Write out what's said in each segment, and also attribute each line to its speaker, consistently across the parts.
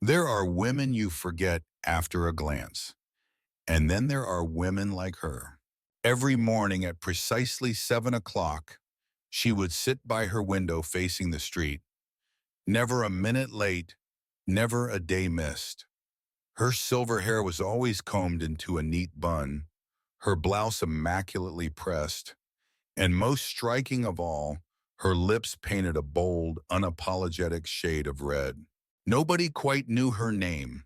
Speaker 1: There are women you forget after a glance, and then there are women like her. Every morning at precisely 7 o'clock, she would sit by her window facing the street, never a minute late, never a day missed. Her silver hair was always combed into a neat bun, her blouse immaculately pressed, and most striking of all, her lips painted a bold, unapologetic shade of red. Nobody quite knew her name.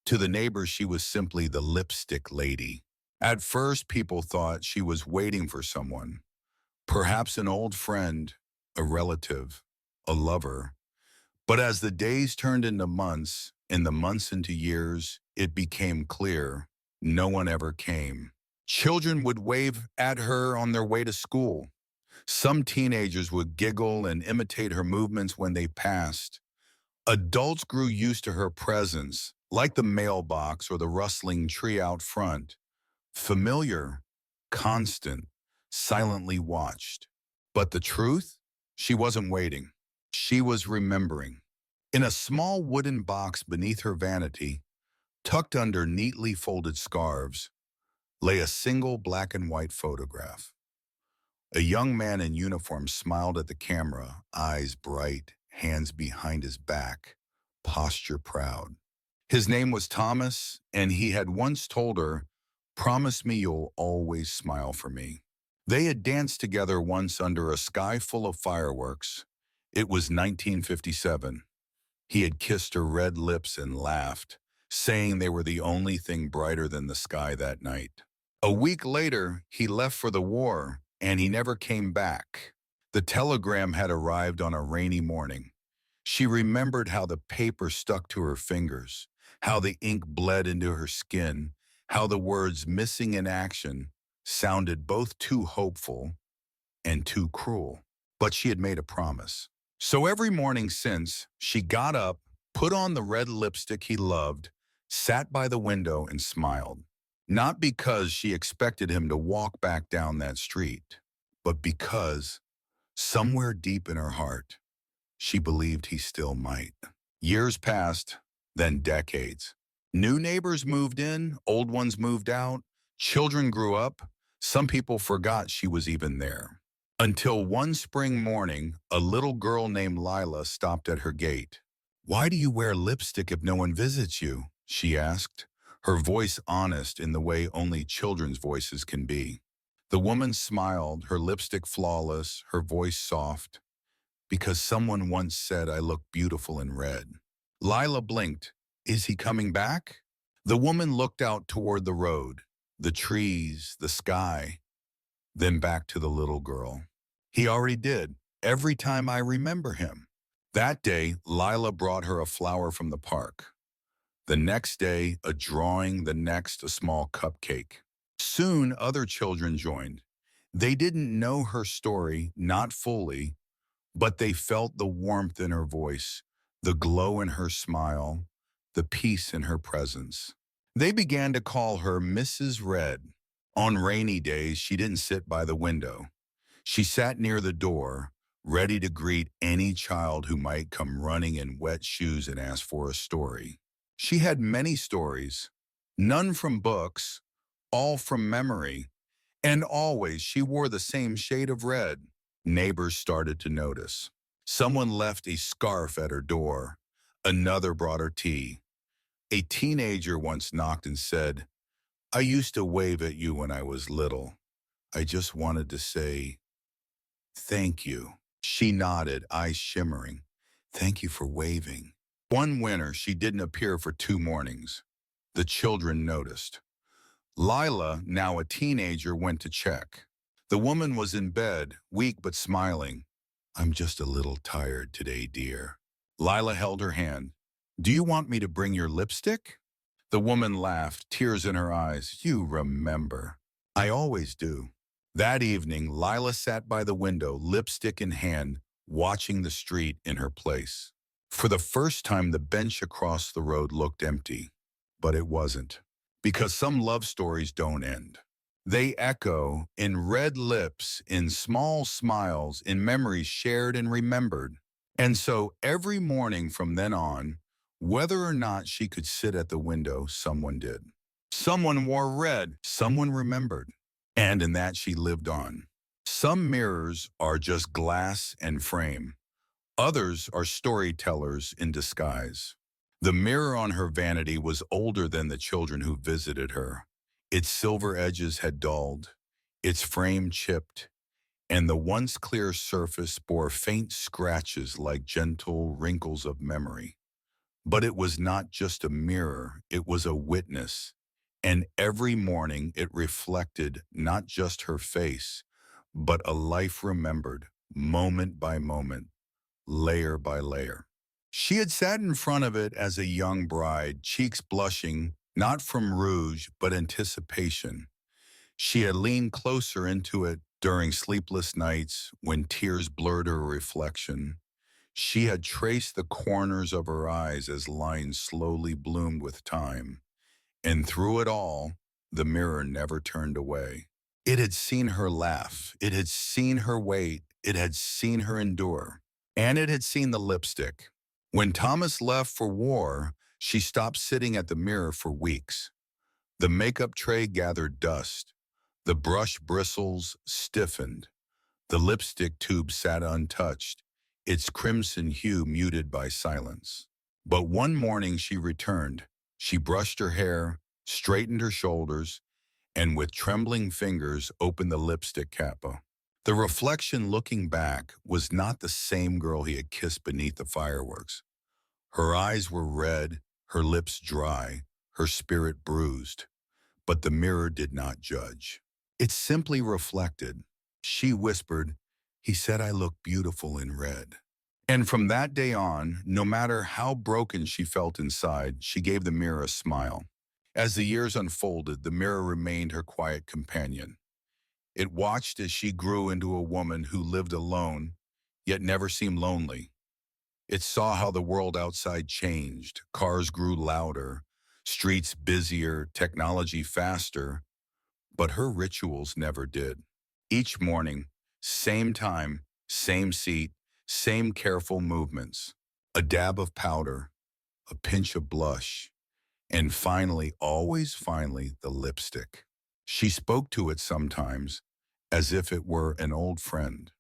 Speaker 1: To the neighbors, she was simply the lipstick lady. At first, people thought she was waiting for someone, perhaps an old friend, a relative, a lover. But as the days turned into months, and the months into years, it became clear no one ever came. Children would wave at her on their way to school. Some teenagers would giggle and imitate her movements when they passed. Adults grew used to her presence, like the mailbox or the rustling tree out front. Familiar, constant, silently watched. But the truth? She wasn't waiting. She was remembering. In a small wooden box beneath her vanity, tucked under neatly folded scarves, lay a single black and white photograph. A young man in uniform smiled at the camera, eyes bright, hands behind his back, posture proud. His name was Thomas, and he had once told her, "Promise me you'll always smile for me." They had danced together once under a sky full of fireworks. It was 1957. He had kissed her red lips and laughed, saying they were the only thing brighter than the sky that night. A week later, he left for the war, and he never came back. The telegram had arrived on a rainy morning. She remembered how the paper stuck to her fingers, how the ink bled into her skin, how the words "missing in action" sounded both too hopeful and too cruel. But she had made a promise. So every morning since, she got up, put on the red lipstick he loved, sat by the window and smiled. Not because she expected him to walk back down that street, but because, somewhere deep in her heart, she believed he still might. Years passed, then decades. New neighbors moved in, old ones moved out, children grew up. Some people forgot she was even there. Until one spring morning, a little girl named Lila stopped at her gate. "Why do you wear lipstick if no one visits you?" she asked, her voice honest in the way only children's voices can be. The woman smiled, her lipstick flawless, her voice soft. "Because someone once said I look beautiful in red." Lila blinked. "Is he coming back?" The woman looked out toward the road, the trees, the sky, then back to the little girl. "He already did, every time I remember him." That day, Lila brought her a flower from the park. The next day, a drawing, the next, a small cupcake. Soon, other children joined. They didn't know her story, not fully, but they felt the warmth in her voice, the glow in her smile, the peace in her presence. They began to call her Mrs. Red. On rainy days, she didn't sit by the window. She sat near the door, ready to greet any child who might come running in wet shoes and ask for a story. She had many stories, none from books, all from memory, and always she wore the same shade of red. Neighbors started to notice. Someone left a scarf at her door. Another brought her tea. A teenager once knocked and said, "I used to wave at you when I was little. I just wanted to say thank you." She nodded, eyes shimmering. "Thank you for waving." One winter, she didn't appear for 2 mornings. The children noticed. Lila, now a teenager, went to check. The woman was in bed, weak but smiling. "I'm just a little tired today, dear." Lila held her hand. "Do you want me to bring your lipstick?" The woman laughed, tears in her eyes. "You remember." "I always do." That evening, Lila sat by the window, lipstick in hand, watching the street in her place. For the first time, the bench across the road looked empty. But it wasn't. Because some love stories don't end. They echo in red lips, in small smiles, in memories shared and remembered. And so every morning from then on, Whether or not she could sit at the window, someone did. Someone wore red, someone remembered. And in that she lived on. Some mirrors are just glass and frame. Others are storytellers in disguise. The mirror on her vanity was older than the children who visited her. Its silver edges had dulled, its frame chipped, and the once clear surface bore faint scratches like gentle wrinkles of memory. But it was not just a mirror, it was a witness. And every morning it reflected not just her face, but a life remembered, moment by moment, layer by layer. She had sat in front of it as a young bride, cheeks blushing, not from rouge, but anticipation. She had leaned closer into it during sleepless nights when tears blurred her reflection. She had traced the corners of her eyes as lines slowly bloomed with time. And through it all, the mirror never turned away. It had seen her laugh. It had seen her wait. It had seen her endure. And it had seen the lipstick. When Thomas left for war, she stopped sitting at the mirror for weeks. The makeup tray gathered dust. The brush bristles stiffened. The lipstick tube sat untouched, its crimson hue muted by silence. But one morning she returned. She brushed her hair, straightened her shoulders, and with trembling fingers opened the lipstick cappa. The reflection looking back was not the same girl he had kissed beneath the fireworks. Her eyes were red, her lips dry, her spirit bruised. But the mirror did not judge. It simply reflected. She whispered, "He said I look beautiful in red." And from that day on, no matter how broken she felt inside, she gave the mirror a smile. As the years unfolded, the mirror remained her quiet companion. It watched as she grew into a woman who lived alone, yet never seemed lonely. It saw how the world outside changed. Cars grew louder, streets busier, technology faster, but her rituals never did. Each morning, same time, same seat, same careful movements. A dab of powder, a pinch of blush, and finally, always finally, the lipstick. She spoke to it sometimes, as if it were an old friend.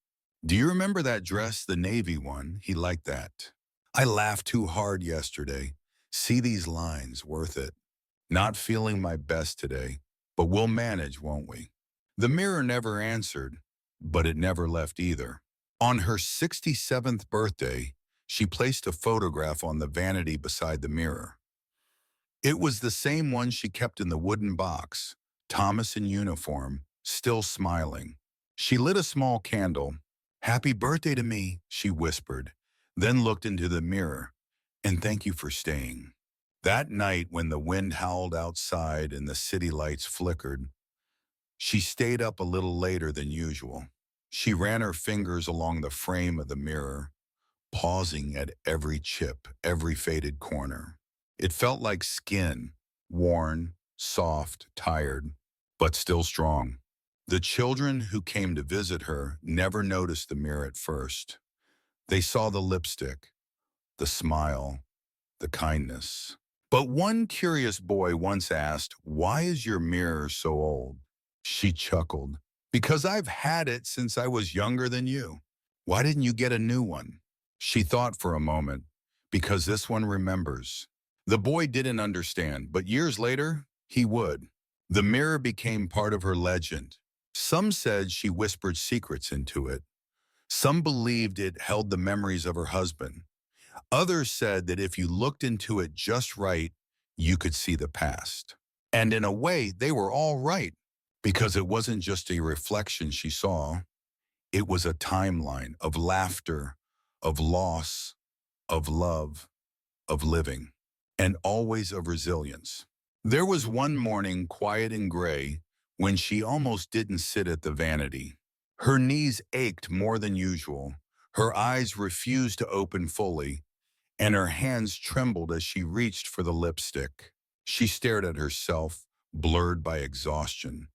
Speaker 1: "Do you remember that dress, the navy one? He liked that. I laughed too hard yesterday. See these lines, worth it. Not feeling my best today, but we'll manage, won't we?" The mirror never answered, but it never left either. On her 67th birthday, she placed a photograph on the vanity beside the mirror. It was the same one she kept in the wooden box, Thomas in uniform, still smiling. She lit a small candle. "Happy birthday to me," she whispered, then looked into the mirror. "And thank you for staying." That night, when the wind howled outside and the city lights flickered, she stayed up a little later than usual. She ran her fingers along the frame of the mirror, pausing at every chip, every faded corner. It felt like skin, worn, soft, tired, but still strong. The children who came to visit her never noticed the mirror at first. They saw the lipstick, the smile, the kindness. But one curious boy once asked, "Why is your mirror so old?" She chuckled, "Because I've had it since I was younger than you." "Why didn't you get a new one?" She thought for a moment. "Because this one remembers." The boy didn't understand, but years later, he would. The mirror became part of her legend. Some said she whispered secrets into it. Some believed it held the memories of her husband. Others said that if you looked into it just right, you could see the past. And in a way, they were all right, because it wasn't just a reflection she saw. It was a timeline of laughter, of loss, of love, of living, and always of resilience. There was one morning, quiet and gray, when she almost didn't sit at the vanity. Her knees ached more than usual. Her eyes refused to open fully, and her hands trembled as she reached for the lipstick. She stared at herself, blurred by exhaustion.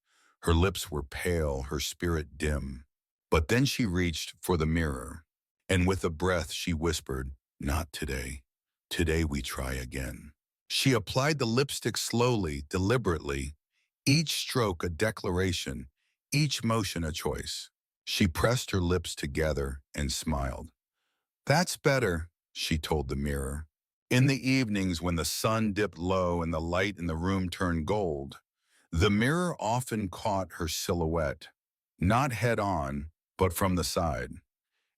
Speaker 1: Her lips were pale, her spirit dim. But then she reached for the mirror, and with a breath she whispered, "Not today. Today we try again. She applied the lipstick slowly, deliberately, each stroke a declaration, each motion a choice. She pressed her lips together and smiled. That's better, she told the mirror. In the evenings when the sun dipped low and the light in the room turned gold, the mirror often caught her silhouette, not head-on, but from the side,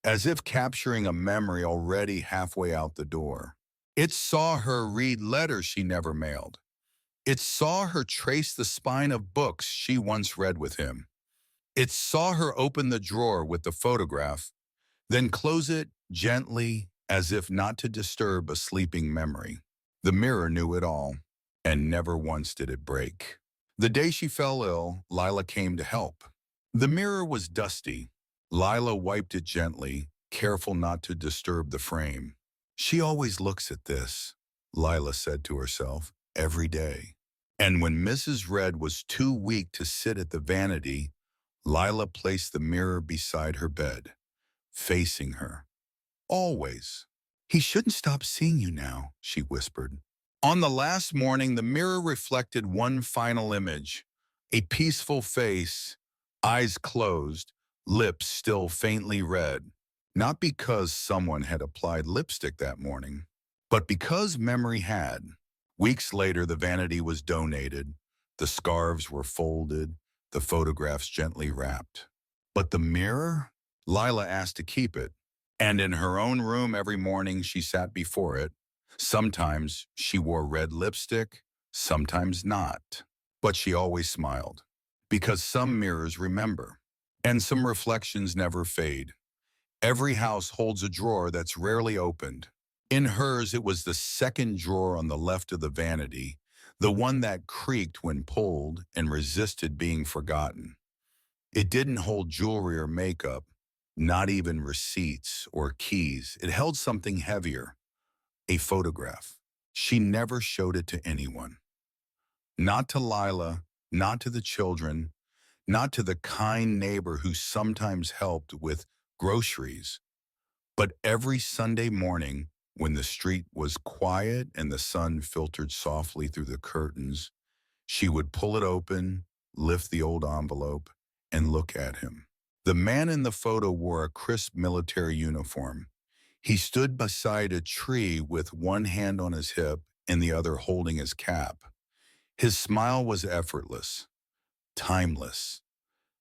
Speaker 1: as if capturing a memory already halfway out the door. It saw her read letters she never mailed. It saw her trace the spine of books she once read with him. It saw her open the drawer with the photograph, then close it gently as if not to disturb a sleeping memory. The mirror knew it all, and never once did it break. The day she fell ill, Lila came to help. The mirror was dusty. Lila wiped it gently, careful not to disturb the frame. She always looks at this, Lila said to herself, every day. And when Mrs. Red was too weak to sit at the vanity, Lila placed the mirror beside her bed, facing her. Always. He shouldn't stop seeing you now, she whispered. On the last morning, the mirror reflected one final image, a peaceful face, eyes closed, lips still faintly red. Not because someone had applied lipstick that morning, but because memory had. Weeks later, the vanity was donated, the scarves were folded, the photographs gently wrapped. But the mirror? Lila asked to keep it, and in her own room every morning she sat before it. Sometimes she wore red lipstick, sometimes not. But she always smiled, because some mirrors remember, and some reflections never fade. Every house holds a drawer that's rarely opened. In hers, it was the second drawer on the left of the vanity, the one that creaked when pulled and resisted being forgotten. It didn't hold jewelry or makeup, not even receipts or keys. It held something heavier, a photograph. She never showed it to anyone. Not to Lila, not to the children, not to the kind neighbor who sometimes helped with groceries. But every Sunday morning, when the street was quiet and the sun filtered softly through the curtains, she would pull it open, lift the old envelope, and look at him. The man in the photo wore a crisp military uniform. He stood beside a tree with one hand on his hip and the other holding his cap. His smile was effortless, timeless,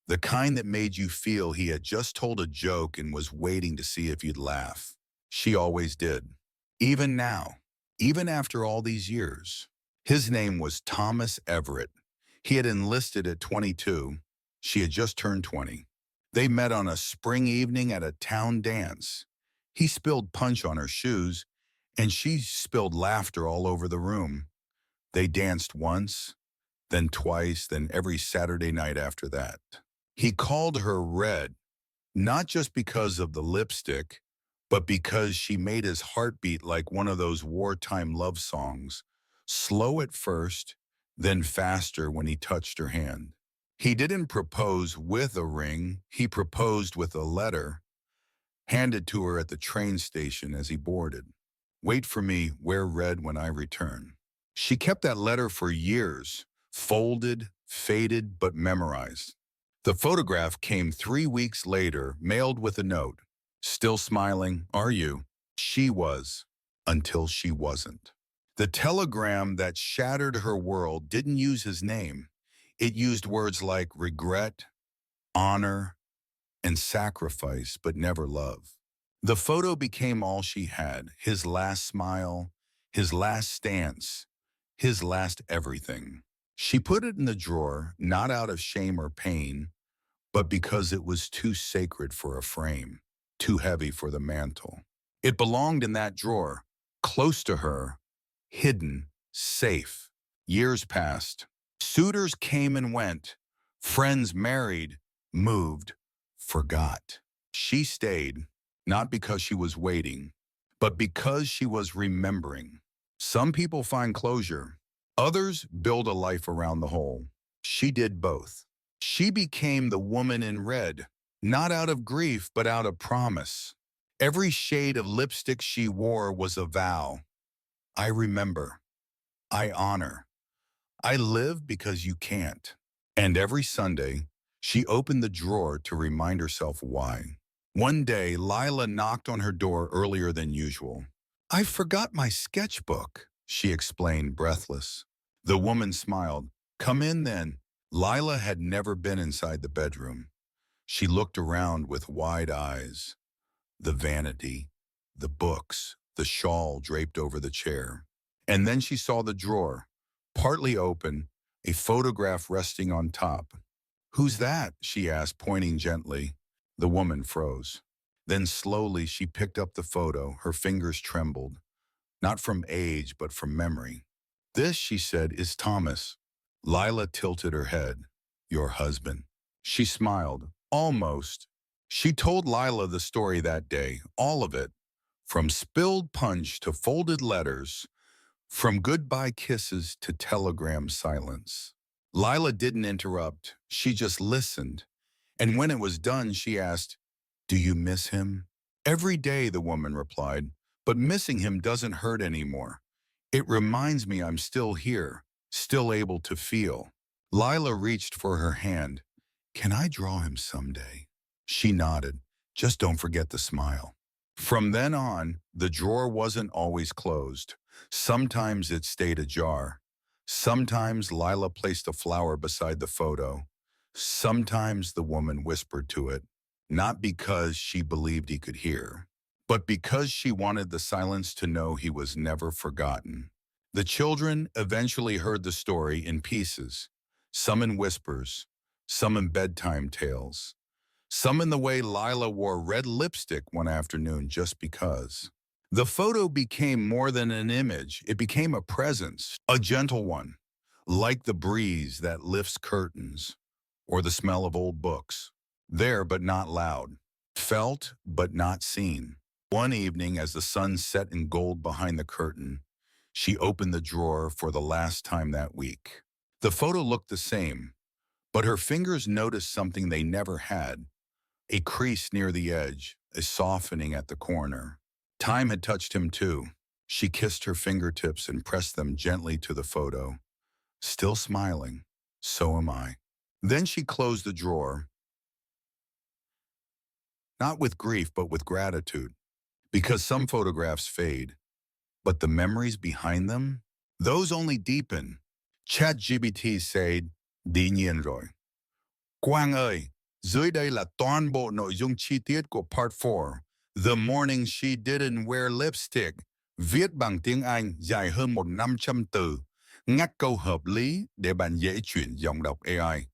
Speaker 1: the kind that made you feel he had just told a joke and was waiting to see if you'd laugh. She always did. Even now, even after all these years. His name was Thomas Everett. He had enlisted at 22. She had just turned 20. They met on a spring evening at a town dance. He spilled punch on her shoes, and she spilled laughter all over the room. They danced once, then twice, then every Saturday night after that. He called her Red, not just because of the lipstick, but because she made his heart beat like one of those wartime love songs, slow at first, then faster when he touched her hand. He didn't propose with a ring, he proposed with a letter, handed to her at the train station as he boarded. Wait for me, wear red when I return. She kept that letter for years, folded, faded, but memorized. The photograph came 3 weeks later, mailed with a note. Still smiling, are you? She was, until she wasn't. The telegram that shattered her world didn't use his name. It used words like regret, honor, and sacrifice, but never love. The photo became all she had, his last smile, his last stance, his last everything. She put it in the drawer, not out of shame or pain, but because it was too sacred for a frame, too heavy for the mantle. It belonged in that drawer, close to her, hidden, safe. Years passed. Suitors came and went. Friends married, moved, forgot. She stayed, not because she was waiting, but because she was remembering. Some people find closure. Others build a life around the hole. She did both. She became the woman in red, not out of grief, but out of promise. Every shade of lipstick she wore was a vow. I remember. I honor. I live because you can't. And every Sunday, she opened the drawer to remind herself why. One day, Lila knocked on her door earlier than usual. I forgot my sketchbook, she explained, breathless. The woman smiled. Come in then. Lila had never been inside the bedroom. She looked around with wide eyes. The vanity, the books, the shawl draped over the chair. And then she saw the drawer, partly open, a photograph resting on top. Who's that? She asked, pointing gently. The woman froze. Then slowly she picked up the photo. Her fingers trembled, not from age, but from memory. This, she said, is Thomas. Lila tilted her head. Your husband. She smiled. Almost. She told Lila the story that day, all of it, from spilled punch to folded letters, from goodbye kisses to telegram silence. Lila didn't interrupt. She just listened. And when it was done, she asked, do you miss him? Every day, the woman replied, but missing him doesn't hurt anymore. It reminds me I'm still here, still able to feel. Lila reached for her hand. Can I draw him someday? She nodded. Just don't forget the smile. From then on, the drawer wasn't always closed. Sometimes it stayed ajar. Sometimes Lila placed a flower beside the photo. Sometimes the woman whispered to it, not because she believed he could hear, but because she wanted the silence to know he was never forgotten. The children eventually heard the story in pieces, some in whispers, some in bedtime tales, some in the way Lila wore red lipstick one afternoon just because. The photo became more than an image. It became a presence, a gentle one, like the breeze that lifts curtains or the smell of old books. There but not loud, felt but not seen. One evening, as the sun set in gold behind the curtain, she opened the drawer for the last time that week. The photo looked the same, but her fingers noticed something they never had, a crease near the edge, a softening at the corner. Time had touched him too. She kissed her fingertips and pressed them gently to the photo. Still smiling, so am I. Then she closed the drawer, not with grief, but with gratitude. Because some photographs fade, but the memories behind them, those only deepen. ChatGPT said, dĩ nhiên rồi. Quang ơi, dưới đây là toàn bộ nội dung chi tiết của Part 4. The Morning She Didn't Wear Lipstick, viết bằng tiếng Anh dài hơn 1.500 từ, ngắt câu hợp lý để bạn dễ chuyển giọng đọc AI.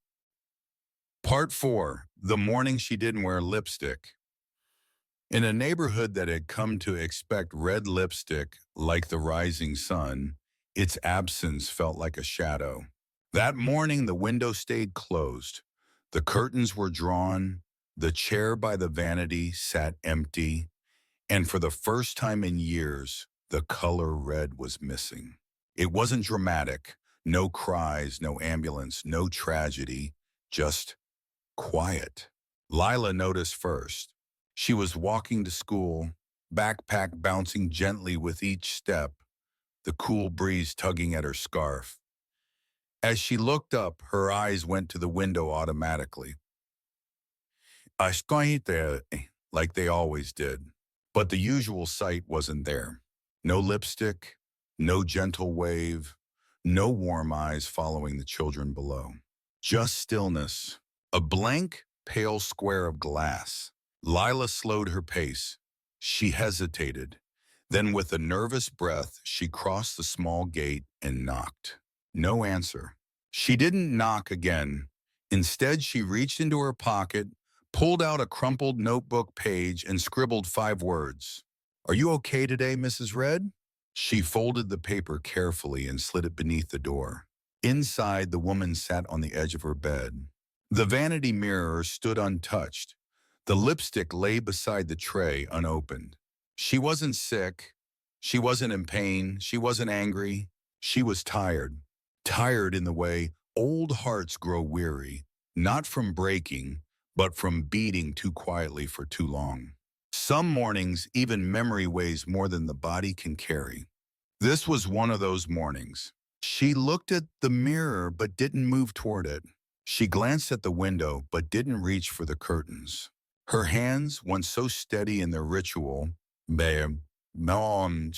Speaker 1: Part 4, The Morning She Didn't Wear Lipstick. In a neighborhood that had come to expect red lipstick like the rising sun, its absence felt like a shadow. That morning, the window stayed closed. The curtains were drawn. The chair by the vanity sat empty. And for the first time in years, the color red was missing. It wasn't dramatic. No cries, no ambulance, no tragedy, just quiet. Lila noticed first. She was walking to school, backpack bouncing gently with each step, the cool breeze tugging at her scarf. As she looked up, her eyes went to the window automatically. I squinted there, like they always did. But the usual sight wasn't there. No lipstick, no gentle wave, no warm eyes following the children below. Just stillness, a blank, pale square of glass. Lila slowed her pace. She hesitated. Then with a nervous breath, she crossed the small gate and knocked. No answer. She didn't knock again. Instead, she reached into her pocket, pulled out a crumpled notebook page, and scribbled 5 words. Are you okay today, Mrs. Red? She folded the paper carefully and slid it beneath the door. Inside, the woman sat on the edge of her bed. The vanity mirror stood untouched. The lipstick lay beside the tray, unopened. She wasn't sick. She wasn't in pain. She wasn't angry. She was tired. Tired in the way old hearts grow weary, not from breaking, but from beating too quietly for too long. Some mornings, even memory weighs more than the body can carry. This was one of those mornings. She looked at the mirror but didn't move toward it. She glanced at the window but didn't reach for the curtains. Her hands, once so steady in their ritual, bam, mom,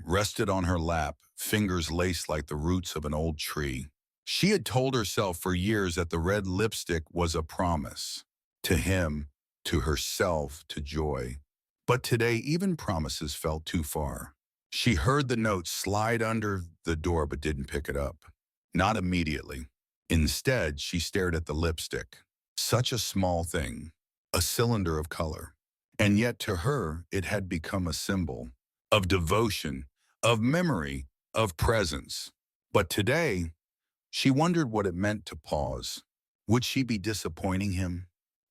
Speaker 1: rested on her lap, fingers laced like the roots of an old tree. She had told herself for years that the red lipstick was a promise. To him, to herself, to Joy. But today, even promises felt too far. She heard the note slide under the door but didn't pick it up. Not immediately. Instead, she stared at the lipstick. Such a small thing. A cylinder of color. And yet to her, it had become a symbol of devotion, of memory, of presence. But today, she wondered what it meant to pause. Would she be disappointing him?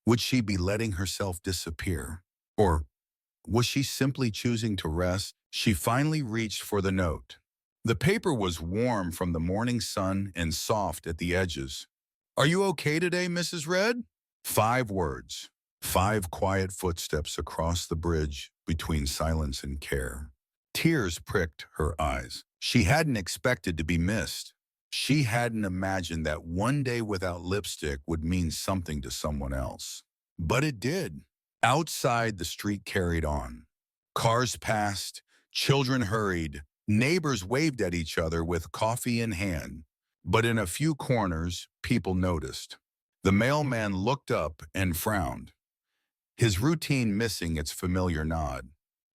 Speaker 1: Would she be letting herself disappear? Or was she simply choosing to rest? She finally reached for the note. The paper was warm from the morning sun and soft at the edges. "Are you okay today, Mrs. Red?" 5 words. 5 quiet footsteps across the bridge between silence and care. Tears pricked her eyes. She hadn't expected to be missed. She hadn't imagined that one day without lipstick would mean something to someone else. But it did. Outside, the street carried on. Cars passed, children hurried, neighbors waved at each other with coffee in hand. But in a few corners, people noticed. The mailman looked up and frowned, his routine missing its familiar nod.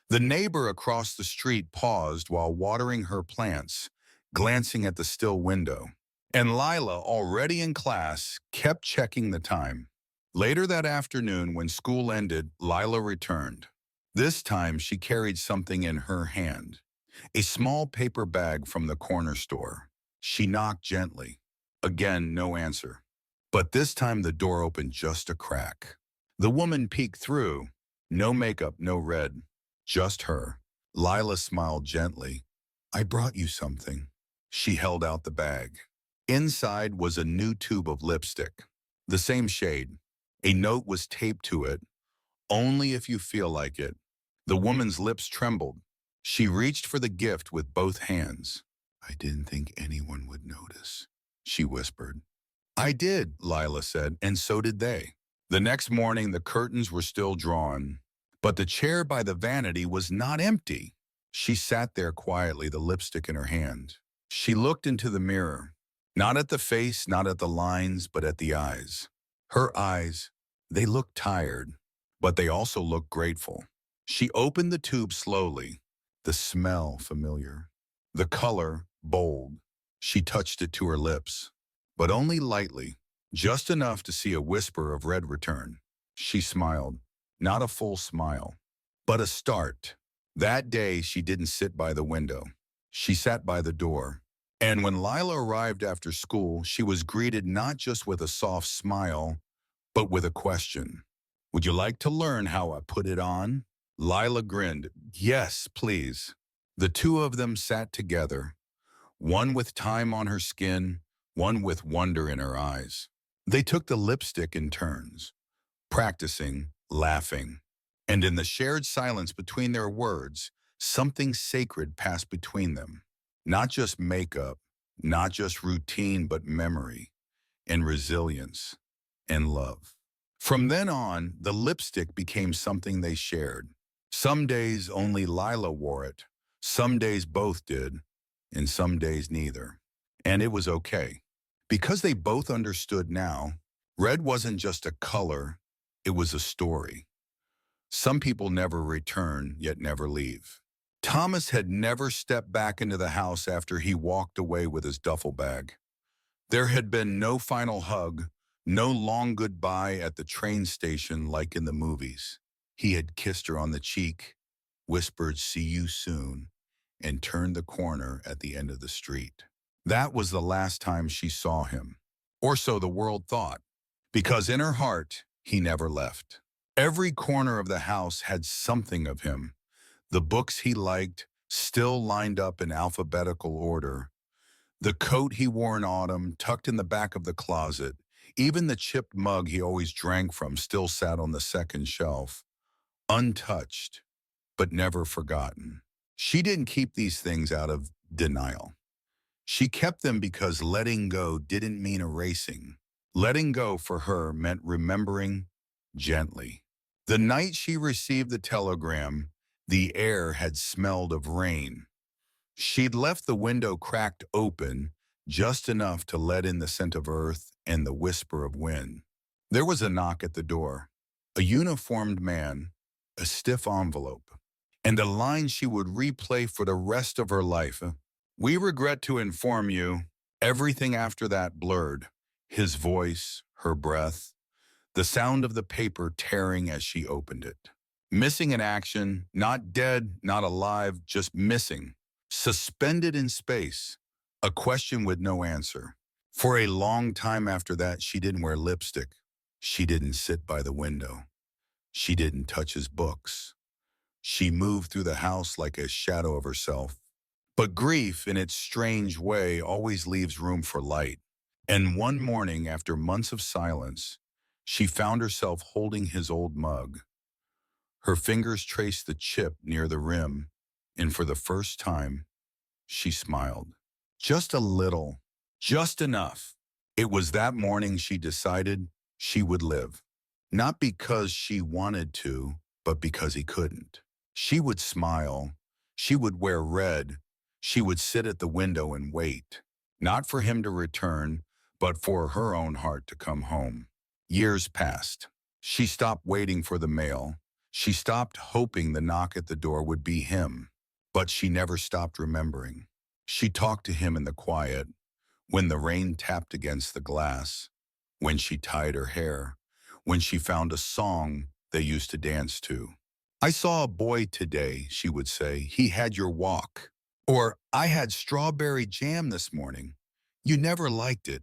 Speaker 1: The neighbor across the street paused while watering her plants, glancing at the still window. And Lila, already in class, kept checking the time. Later that afternoon, when school ended, Lila returned. This time, she carried something in her hand, a small paper bag from the corner store. She knocked gently. Again, no answer. But this time, the door opened just a crack. The woman peeked through. No makeup, no red. Just her. Lila smiled gently. "I brought you something." She held out the bag. Inside was a new tube of lipstick. The same shade. A note was taped to it. "Only if you feel like it." The woman's lips trembled. She reached for the gift with both hands. "I didn't think anyone would notice," she whispered. "I did," Lila said, "and so did they." The next morning, the curtains were still drawn, but the chair by the vanity was not empty. She sat there quietly, the lipstick in her hand. She looked into the mirror, not at the face, not at the lines, but at the eyes. Her eyes, they looked tired, but they also looked grateful. She opened the tube slowly, the smell familiar, the color bold. She touched it to her lips, but only lightly, just enough to see a whisper of red return. She smiled, not a full smile, but a start. That day, she didn't sit by the window. She sat by the door. And when Lila arrived after school, she was greeted not just with a soft smile, but with a question. "Would you like to learn how I put it on?" Lila grinned. "Yes, please." The two of them sat together, one with time on her skin, one with wonder in her eyes. They took the lipstick in turns, practicing, laughing. And in the shared silence between their words, something sacred passed between them. Not just makeup, not just routine, but memory and resilience and love. From then on, the lipstick became something they shared. Some days only Lila wore it, some days both did, and some days neither. And it was okay. Because they both understood now, red wasn't just a color, it was a story. Some people never return, yet never leave. Thomas had never stepped back into the house after he walked away with his duffel bag. There had been no final hug, no long goodbye at the train station like in the movies. He had kissed her on the cheek, whispered, "See you soon," and turned the corner at the end of the street. That was the last time she saw him. Or so the world thought, because in her heart, he never left. Every corner of the house had something of him. The books he liked, still lined up in alphabetical order. The coat he wore in autumn, tucked in the back of the closet. Even the chipped mug he always drank from still sat on the second shelf, untouched, but never forgotten. She didn't keep these things out of denial. She kept them because letting go didn't mean erasing. Letting go for her meant remembering gently. The night she received the telegram, the air had smelled of rain. She'd left the window cracked open just enough to let in the scent of earth and the whisper of wind. There was a knock at the door. A uniformed man, a stiff envelope, and a line she would replay for the rest of her life. "We regret to inform you." Everything after that blurred. His voice, her breath, the sound of the paper tearing as she opened it. Missing in action, not dead, not alive, just missing. Suspended in space, a question with no answer. For a long time after that, she didn't wear lipstick. She didn't sit by the window. She didn't touch his books. She moved through the house like a shadow of herself. But grief, in its strange way, always leaves room for light. And one morning, after months of silence, she found herself holding his old mug. Her fingers traced the chip near the rim, and for the first time, she smiled. Just a little, just enough. It was that morning she decided she would live. Not because she wanted to, but because he couldn't. She would smile. She would wear red. She would sit at the window and wait. Not for him to return, but for her own heart to come home. Years passed. She stopped waiting for the mail. She stopped hoping the knock at the door would be him. But she never stopped remembering. She talked to him in the quiet, when the rain tapped against the glass, when she tied her hair, when she found a song they used to dance to. "I saw a boy today," she would say. "He had your walk." Or, "I had strawberry jam this morning. You never liked it,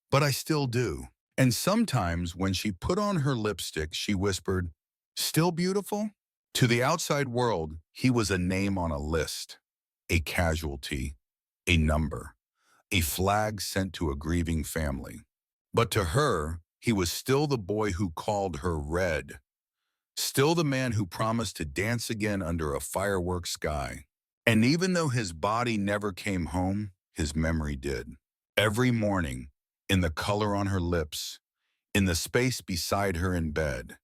Speaker 1: but I still do." And sometimes when she put on her lipstick, she whispered, "Still beautiful?" To the outside world, he was a name on a list, a casualty, a number, a flag sent to a grieving family. But to her, he was still the boy who called her red, still the man who promised to dance again under a fireworks sky. And even though his body never came home, his memory did. Every morning, in the color on her lips, in the space beside her in bed,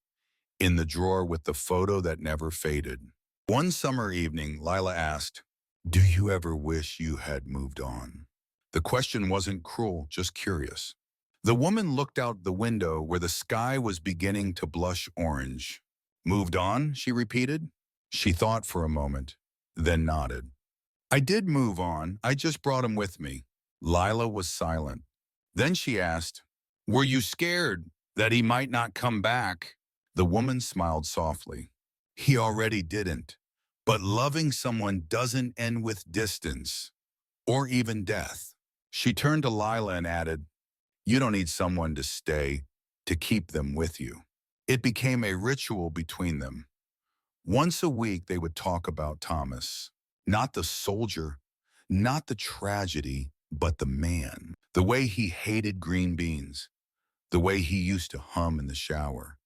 Speaker 1: in the drawer with the photo that never faded. One summer evening, Lila asked, "Do you ever wish you had moved on?" The question wasn't cruel, just curious. The woman looked out the window where the sky was beginning to blush orange. "Moved on?" she repeated. She thought for a moment, then nodded. "I did move on. I just brought him with me." Lila was silent. Then she asked, "Were you scared that he might not come back?" The woman smiled softly. "He already didn't. But loving someone doesn't end with distance, or even death." She turned to Lila and added, "You don't need someone to stay, to keep them with you." It became a ritual between them. Once a week they would talk about Thomas. Not the soldier, not the tragedy, but the man. The way he hated green beans. The way he used to hum in the shower.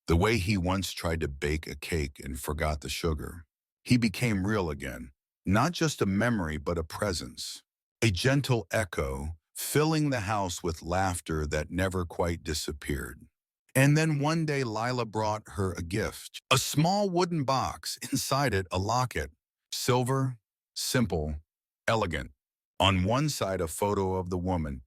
Speaker 1: The way he once tried to bake a cake and forgot the sugar. He became real again. Not just a memory, but a presence. A gentle echo, filling the house with laughter that never quite disappeared. And then one day Lila brought her a gift. A small wooden box, inside it a locket. Silver, simple, elegant. On one side a photo of the woman,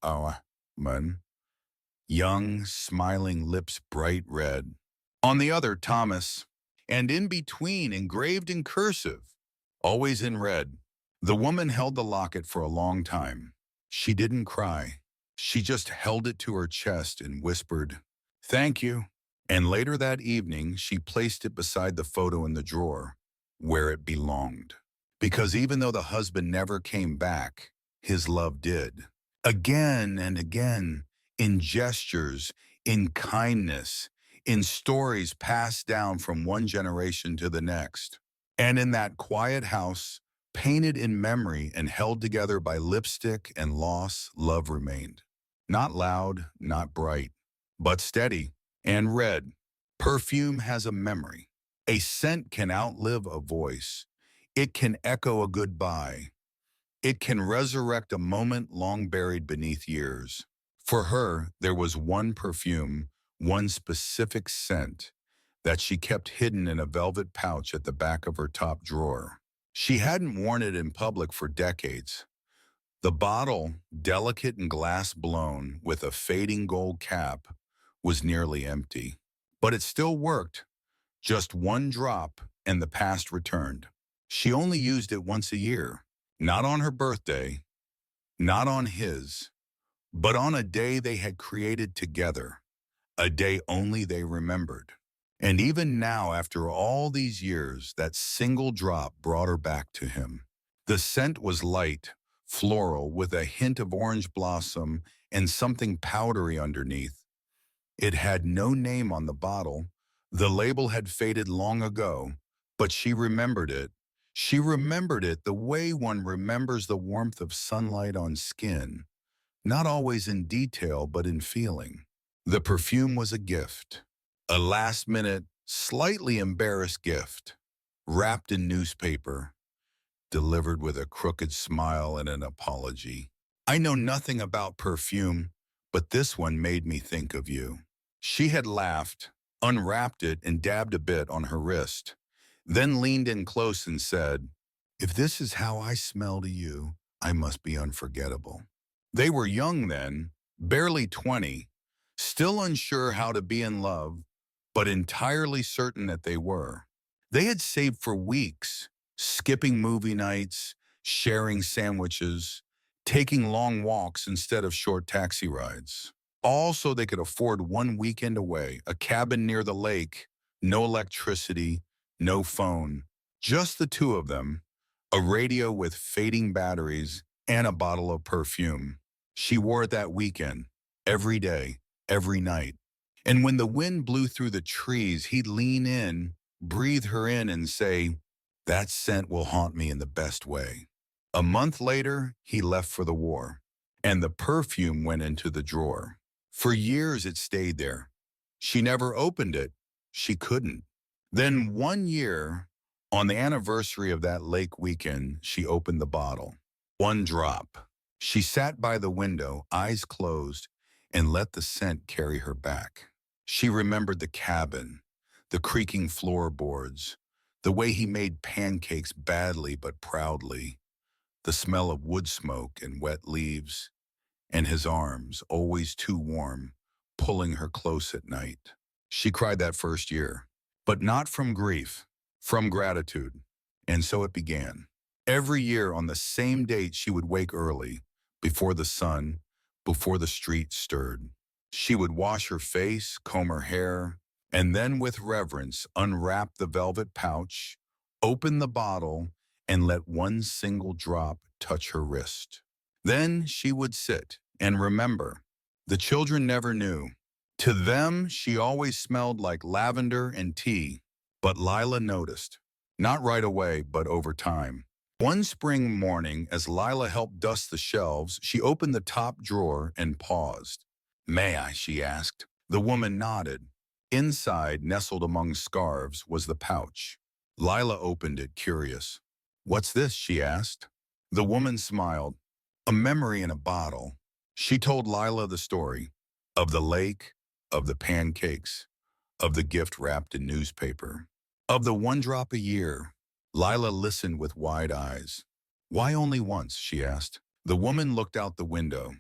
Speaker 1: young, smiling, lips bright red. On the other, Thomas, and in between, engraved in cursive, always in red. The woman held the locket for a long time. She didn't cry. She just held it to her chest and whispered, "Thank you." And later that evening, she placed it beside the photo in the drawer, where it belonged. Because even though the husband never came back, his love did. Again and again, in gestures, in kindness, in stories passed down from one generation to the next. And in that quiet house, painted in memory and held together by lipstick and loss, love remained. Not loud, not bright, but steady and red. Perfume has a memory. A scent can outlive a voice. It can echo a goodbye. It can resurrect a moment long buried beneath years. For her, there was one perfume, one specific scent that she kept hidden in a velvet pouch at the back of her top drawer. She hadn't worn it in public for decades. The bottle, delicate and glass blown with a fading gold cap, was nearly empty. But it still worked. Just one drop, and the past returned. She only used it once a year. Not on her birthday, not on his, but on a day they had created together, a day only they remembered. And even now, after all these years, that single drop brought her back to him. The scent was light, floral, with a hint of orange blossom and something powdery underneath. It had no name on the bottle. The label had faded long ago, but she remembered it. She remembered it the way one remembers the warmth of sunlight on skin, not always in detail, but in feeling. The perfume was a gift, a last-minute, slightly embarrassed gift, wrapped in newspaper, delivered with a crooked smile and an apology. I know nothing about perfume, but this one made me think of you. She had laughed, unwrapped it, and dabbed a bit on her wrist, then leaned in close and said, "If this is how I smell to you, I must be unforgettable." They were young then, barely 20, still unsure how to be in love, but entirely certain that they were. They had saved for weeks, skipping movie nights, sharing sandwiches, taking long walks instead of short taxi rides. All so they could afford one weekend away, a cabin near the lake, no electricity, no phone, just the two of them, a radio with fading batteries, and a bottle of perfume. She wore it that weekend, every day, every night. And when the wind blew through the trees, he'd lean in, breathe her in, and say, "That scent will haunt me in the best way." A month later, he left for the war, and the perfume went into the drawer. For years, it stayed there. She never opened it. She couldn't. Then one year, on the anniversary of that lake weekend, she opened the bottle. One drop. She sat by the window, eyes closed, and let the scent carry her back. She remembered the cabin, the creaking floorboards, the way he made pancakes badly but proudly, the smell of wood smoke and wet leaves, and his arms, always too warm, pulling her close at night. She cried that first year, but not from grief, from gratitude. And so it began. Every year on the same date, she would wake early, before the sun, before the street stirred. She would wash her face, comb her hair, and then with reverence unwrap the velvet pouch, open the bottle, and let one single drop touch her wrist. Then she would sit and remember. The children never knew. To them, she always smelled like lavender and tea. But Lila noticed. Not right away, but over time. One spring morning, as Lila helped dust the shelves, she opened the top drawer and paused. "May I?" she asked. The woman nodded. Inside, nestled among scarves, was the pouch. Lila opened it, curious. "What's this?" she asked. The woman smiled. "A memory in a bottle." She told Lila the story of the lake, of the pancakes, of the gift wrapped in newspaper, of the one drop a year. Lila listened with wide eyes. "Why only once?" she asked. The woman looked out the window.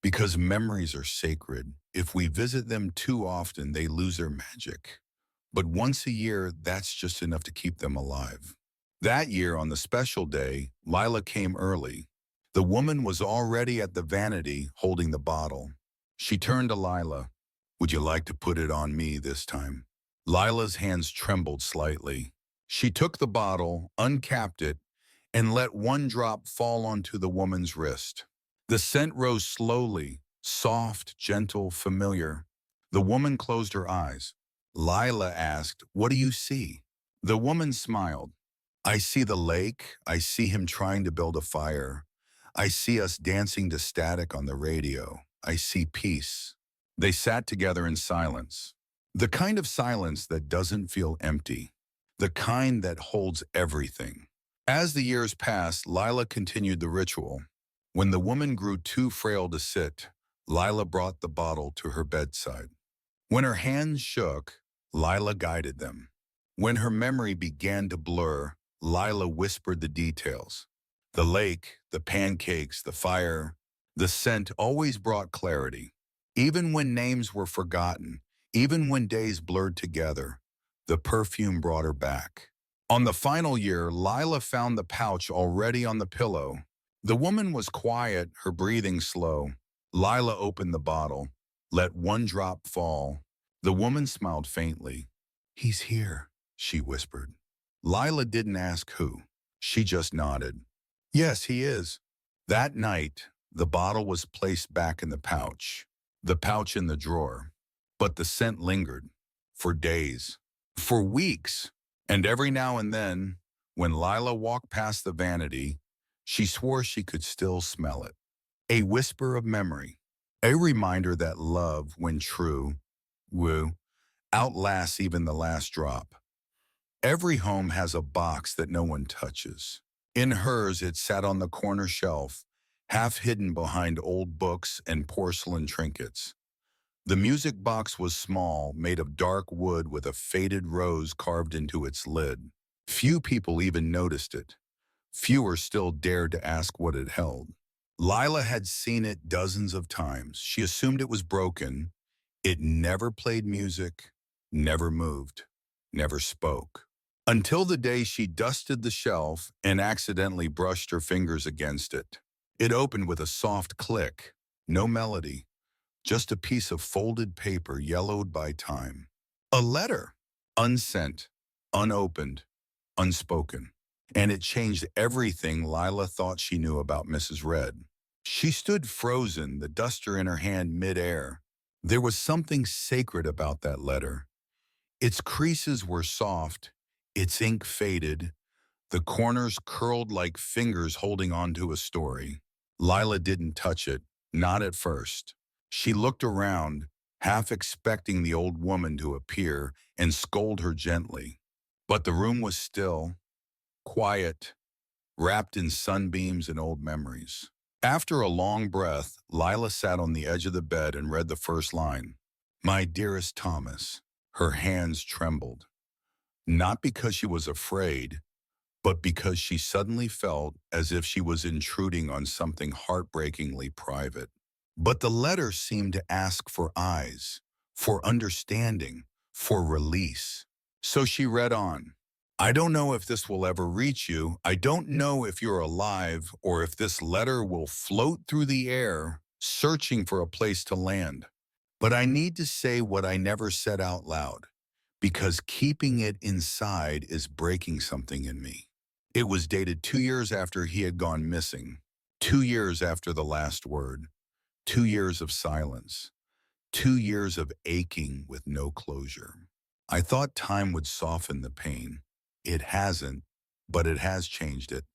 Speaker 1: "Because memories are sacred. If we visit them too often, they lose their magic. But once a year, that's just enough to keep them alive." That year, on the special day, Lila came early. The woman was already at the vanity, holding the bottle. She turned to Lila. "Would you like to put it on me this time?" Lila's hands trembled slightly. She took the bottle, uncapped it, and let one drop fall onto the woman's wrist. The scent rose slowly, soft, gentle, familiar. The woman closed her eyes. Lila asked, "What do you see?" The woman smiled. "I see the lake. I see him trying to build a fire. I see us dancing to static on the radio. I see peace." They sat together in silence. The kind of silence that doesn't feel empty. The kind that holds everything. As the years passed, Lila continued the ritual. When the woman grew too frail to sit, Lila brought the bottle to her bedside. When her hands shook, Lila guided them. When her memory began to blur, Lila whispered the details. The lake, the pancakes, the fire, the scent always brought clarity. Even when names were forgotten, even when days blurred together, the perfume brought her back. On the final year, Lila found the pouch already on the pillow. The woman was quiet, her breathing slow. Lila opened the bottle, let one drop fall. The woman smiled faintly. "He's here," she whispered. Lila didn't ask who. She just nodded. "Yes, he is." That night, the bottle was placed back in the pouch in the drawer. But the scent lingered for days, for weeks. And every now and then, when Lila walked past the vanity, she swore she could still smell it. A whisper of memory, a reminder that love, when true, woo, outlasts even the last drop. Every home has a box that no one touches. In hers, it sat on the corner shelf, half hidden behind old books and porcelain trinkets. The music box was small, made of dark wood with a faded rose carved into its lid. Few people even noticed it. Fewer still dared to ask what it held. Lila had seen it dozens of times. She assumed it was broken. It never played music, never moved, never spoke. Until the day she dusted the shelf and accidentally brushed her fingers against it. It opened with a soft click, no melody, just a piece of folded paper yellowed by time. A letter, unsent, unopened, unspoken. And it changed everything Lila thought she knew about Mrs. Red. She stood frozen, the duster in her hand midair. There was something sacred about that letter. Its creases were soft, its ink faded, the corners curled like fingers holding onto a story. Lila didn't touch it, not at first. She looked around, half expecting the old woman to appear and scold her gently. But the room was still, quiet, wrapped in sunbeams and old memories. After a long breath, Lila sat on the edge of the bed and read the first line. "My dearest Thomas." Her hands trembled, not because she was afraid, but because she suddenly felt as if she was intruding on something heartbreakingly private. But the letter seemed to ask for eyes, for understanding, for release. So she read on. "I don't know if this will ever reach you. I don't know if you're alive or if this letter will float through the air, searching for a place to land. But I need to say what I never said out loud, because keeping it inside is breaking something in me." It was dated 2 years after he had gone missing, 2 years after the last word, 2 years of silence, 2 years of aching with no closure. I thought time would soften the pain. It hasn't, but it has changed it.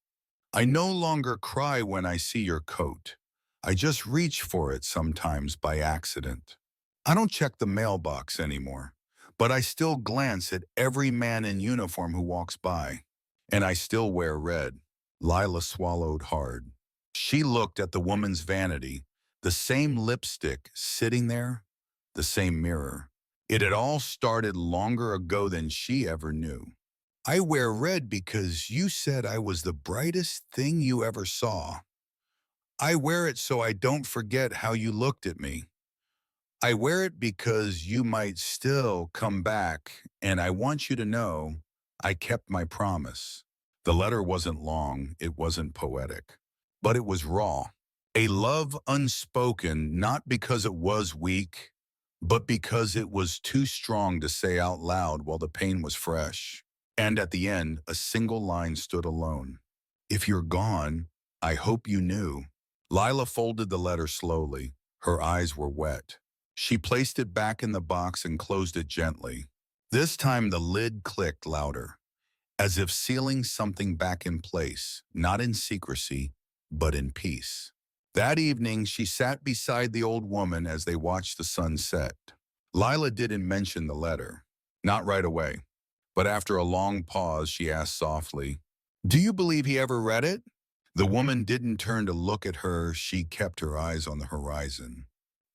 Speaker 1: I no longer cry when I see your coat. I just reach for it sometimes by accident. I don't check the mailbox anymore, but I still glance at every man in uniform who walks by. And I still wear red. Lila swallowed hard. She looked at the woman's vanity, the same lipstick sitting there, the same mirror. It had all started longer ago than she ever knew. "I wear red because you said I was the brightest thing you ever saw. I wear it so I don't forget how you looked at me. I wear it because you might still come back, and I want you to know I kept my promise." The letter wasn't long, it wasn't poetic, but it was raw. A love unspoken, not because it was weak, but because it was too strong to say out loud while the pain was fresh. And at the end, a single line stood alone. "If you're gone, I hope you knew." Lila folded the letter slowly. Her eyes were wet. She placed it back in the box and closed it gently. This time the lid clicked louder, as if sealing something back in place, not in secrecy, but in peace. That evening, she sat beside the old woman as they watched the sun set. Lila didn't mention the letter, not right away, but after a long pause, she asked softly, Do you believe he ever read it? The woman didn't turn to look at her. She kept her eyes on the horizon.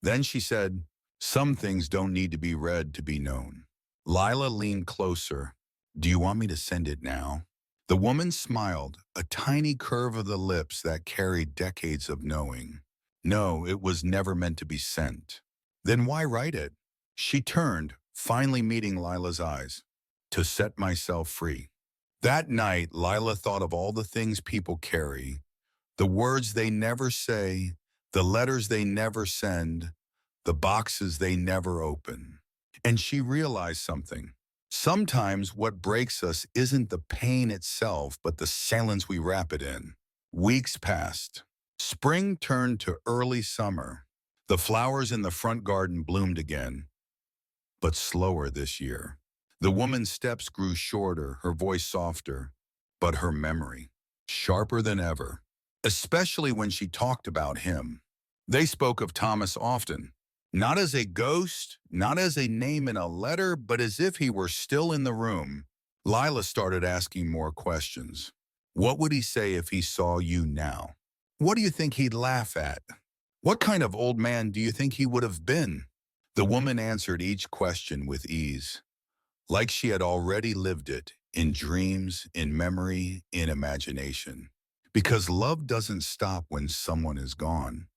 Speaker 1: Then she said, "Some things don't need to be read to be known." Lila leaned closer. "Do you want me to send it now?" The woman smiled, a tiny curve of the lips that carried decades of knowing. No, it was never meant to be sent. Then why write it? She turned, finally meeting Lila's eyes. "To set myself free." That night, Lila thought of all the things people carry, the words they never say, the letters they never send, the boxes they never open. And she realized something. Sometimes what breaks us isn't the pain itself, but the silence we wrap it in. Weeks passed. Spring turned to early summer. The flowers in the front garden bloomed again, but slower this year. The woman's steps grew shorter, her voice softer, but her memory sharper than ever, especially when she talked about him. They spoke of Thomas often, not as a ghost, not as a name in a letter, but as if he were still in the room. Lila started asking more questions. What would he say if he saw you now? What do you think he'd laugh at? What kind of old man do you think he would have been? The woman answered each question with ease, like she had already lived it, in dreams, in memory, in imagination. Because love doesn't stop when someone is gone.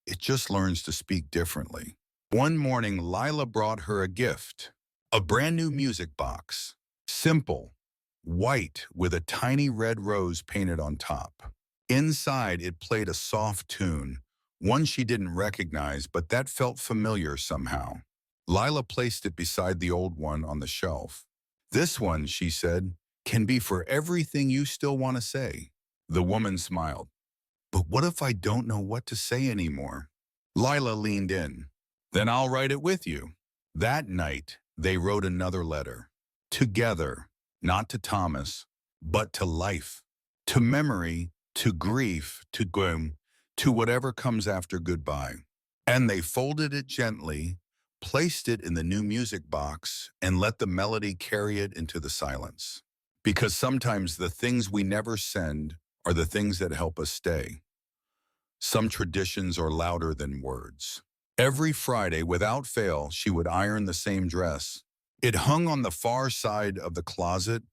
Speaker 1: It just learns to speak differently. One morning, Lila brought her a gift, a brand new music box. Simple, white, with a tiny red rose painted on top. Inside, it played a soft tune, one she didn't recognize, but that felt familiar somehow. Lila placed it beside the old one on the shelf. "This one," she said, "can be for everything you still want to say." The woman smiled. "But what if I don't know what to say anymore?" Lila leaned in. "Then I'll write it with you." That night, they wrote another letter. Together, not to Thomas, but to life, to memory, to grief, to gloom, to whatever comes after goodbye. And they folded it gently, placed it in the new music box, and let the melody carry it into the silence. Because sometimes the things we never send are the things that help us stay. Some traditions are louder than words. Every Friday, without fail, she would iron the same dress. It hung on the far side of the closet,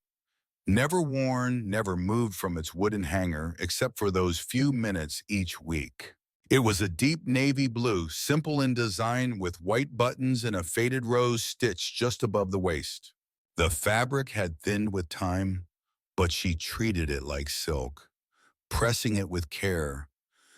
Speaker 1: never worn, never moved from its wooden hanger, except for those few minutes each week. It was a deep navy blue, simple in design, with white buttons and a faded rose stitched just above the waist. The fabric had thinned with time, but she treated it like silk, pressing it with care,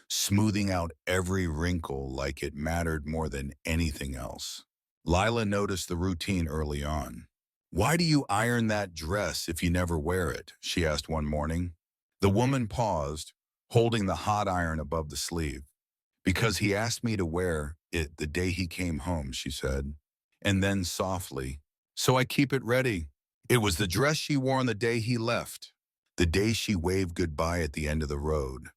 Speaker 1: smoothing out every wrinkle like it mattered more than anything else. Lila noticed the routine early on. "Why do you iron that dress if you never wear it?" she asked one morning. The woman paused, holding the hot iron above the sleeve. "Because he asked me to wear it the day he came home," she said. And then softly, "So I keep it ready." It was the dress she wore on the day he left, the day she waved goodbye at the end of the road,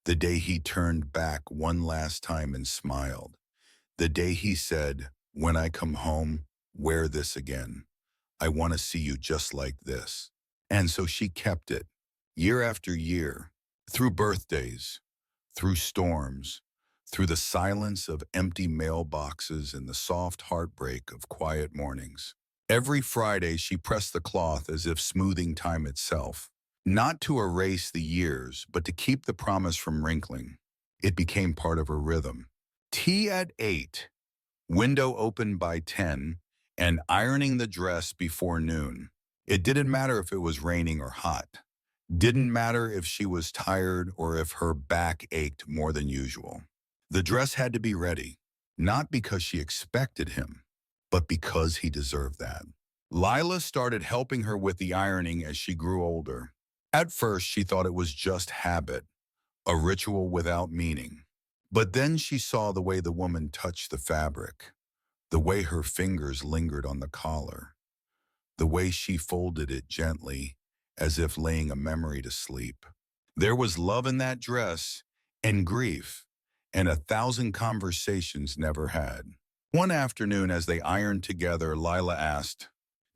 Speaker 1: the day he turned back one last time and smiled, the day he said, "When I come home, wear this again. I want to see you just like this." And so she kept it, year after year, through birthdays, through storms, through the silence of empty mailboxes and the soft heartbreak of quiet mornings. Every Friday, she pressed the cloth as if smoothing time itself, not to erase the years, but to keep the promise from wrinkling. It became part of her rhythm. Tea at 8, window open by 10, and ironing the dress before noon. It didn't matter if it was raining or hot. Didn't matter if she was tired or if her back ached more than usual. The dress had to be ready, not because she expected him, but because he deserved that. Lila started helping her with the ironing as she grew older. At first, she thought it was just habit, a ritual without meaning. But then she saw the way the woman touched the fabric, the way her fingers lingered on the collar, the way she folded it gently, as if laying a memory to sleep. There was love in that dress, and grief, and 1,000 conversations never had. One afternoon, as they ironed together, Lila asked,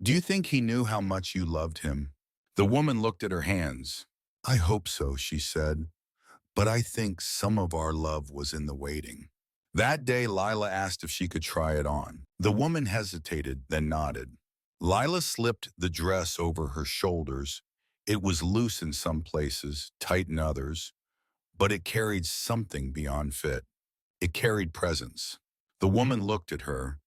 Speaker 1: "Do you think he knew how much you loved him?" The woman looked at her hands. I hope so, she said, but I think some of our love was in the waiting. That day, Lila asked if she could try it on. The woman hesitated, then nodded. Lila slipped the dress over her shoulders. It was loose in some places, tight in others, but it carried something beyond fit. It carried presence. The woman looked at her,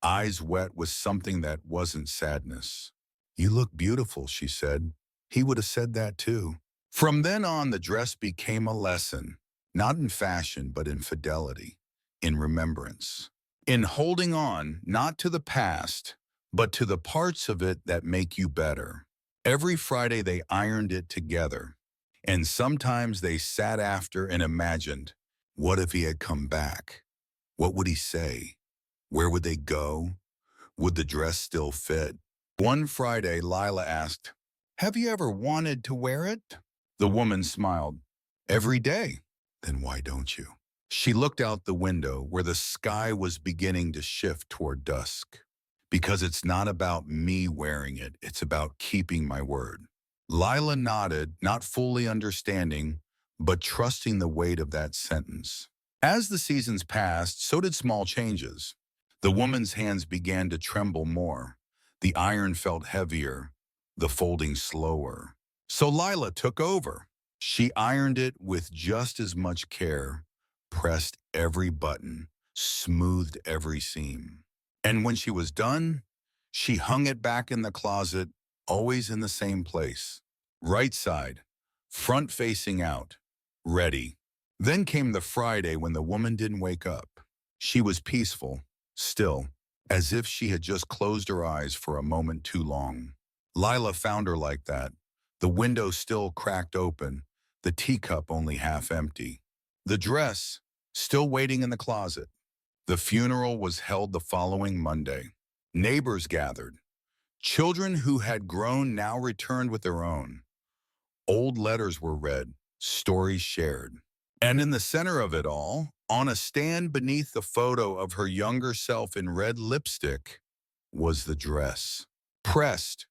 Speaker 1: eyes wet with something that wasn't sadness. You look beautiful, she said. He would have said that too. From then on, the dress became a lesson, not in fashion, but in fidelity, in remembrance, in holding on, not to the past, but to the parts of it that make you better. Every Friday, they ironed it together, and sometimes they sat after and imagined, what if he had come back? What would he say? Where would they go? Would the dress still fit? One Friday, Lila asked, have you ever wanted to wear it? The woman smiled. Every day. Then why don't you? She looked out the window where the sky was beginning to shift toward dusk. Because it's not about me wearing it, it's about keeping my word. Lila nodded, not fully understanding, but trusting the weight of that sentence. As the seasons passed, so did small changes. The woman's hands began to tremble more. The iron felt heavier, the folding slower. So Lila took over. She ironed it with just as much care, pressed every button, smoothed every seam. And when she was done, she hung it back in the closet, always in the same place. Right side, front facing out, ready. Then came the Friday when the woman didn't wake up. She was peaceful, still, as if she had just closed her eyes for a moment too long. Lila found her like that, the window still cracked open, the teacup only half empty. The dress, still waiting in the closet. The funeral was held the following Monday. Neighbors gathered. Children who had grown now returned with their own. Old letters were read, stories shared. And in the center of it all, on a stand beneath the photo of her younger self in red lipstick, was the dress. Pressed,